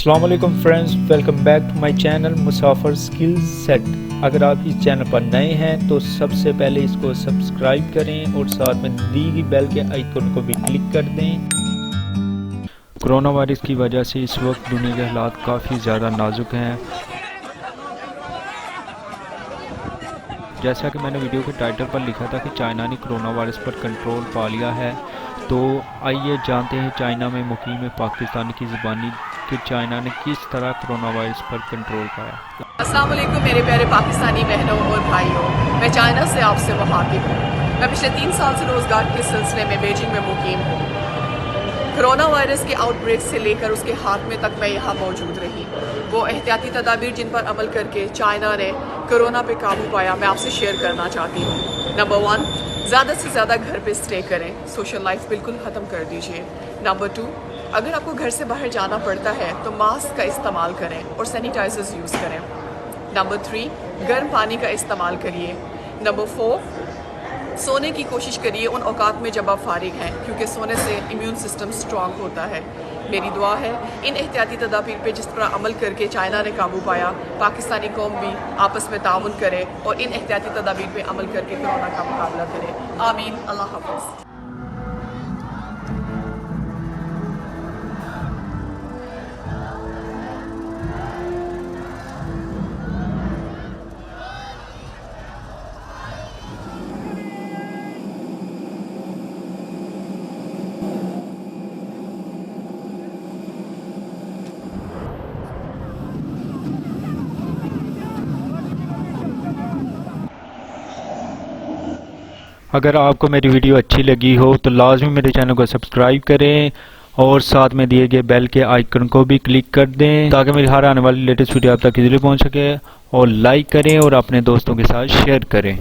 अस्सलाम वालेकुम friends, welcome back to my channel Musafir skill set. अगर आप इस चैनल पर नए हैं तो सबसे पहले इसको सब्सक्राइब करें और साथ में दी गई बेल के आइकन को भी क्लिक कर दें। कोरोना वायरस की वजह से इस वक्त दुनिया के हालात काफ़ी ज़्यादा नाजुक हैं। जैसा कि मैंने वीडियो के टाइटल पर लिखा था कि चाइना ने कोरोना वायरस पर कंट्रोल पा लिया है, तो आइए जानते हैं चाइना में मुकीम पाकिस्तान की ज़ुबानी कि चाइना ने किस तरह कोरोना वायरस पर कंट्रोल पाया। अस्सलाम वालेकुम मेरे प्यारे पाकिस्तानी बहनों और भाइयों, मैं चाइना से आपसे मुखातिब हूँ। मैं पिछले 3 साल से रोज़गार के सिलसिले में बीजिंग में मुकीम हूँ। कोरोना वायरस के आउटब्रेक से लेकर उसके खात्मे तक मैं यहाँ मौजूद रही। वो एहतियाती तदाबीर जिन पर अमल करके चाइना ने कोरोना पे काबू पाया, मैं आपसे शेयर करना चाहती हूँ। नंबर 1, ज़्यादा से ज़्यादा घर पे स्टे करें, सोशल लाइफ बिल्कुल ख़त्म कर दीजिए। नंबर 2, अगर आपको घर से बाहर जाना पड़ता है तो मास्क का इस्तेमाल करें और सैनिटाइजर्स यूज़ करें। नंबर 3, गर्म पानी का इस्तेमाल करिए। नंबर 4, सोने की कोशिश करिए उन औकात में जब आप फारिग हैं, क्योंकि सोने से इम्यून सिस्टम स्ट्रॉन्ग होता है। मेरी दुआ है इन एहतियाती तदाबीर पे जिस तरह अमल करके चाइना ने काबू पाया, पाकिस्तानी कौम भी आपस में ताउन करे और इन एहतियाती तदाबीर पे अमल करके कोरोना का मुकाबला करे। आमीन। अल्लाह हाफ़िज़। अगर आपको मेरी वीडियो अच्छी लगी हो तो लाजमी मेरे चैनल को सब्सक्राइब करें और साथ में दिए गए बेल के आइकन को भी क्लिक कर दें ताकि मेरी हर आने वाली लेटेस्ट वीडियो आप तक इजीली पहुंच सके। और लाइक करें और अपने दोस्तों के साथ शेयर करें।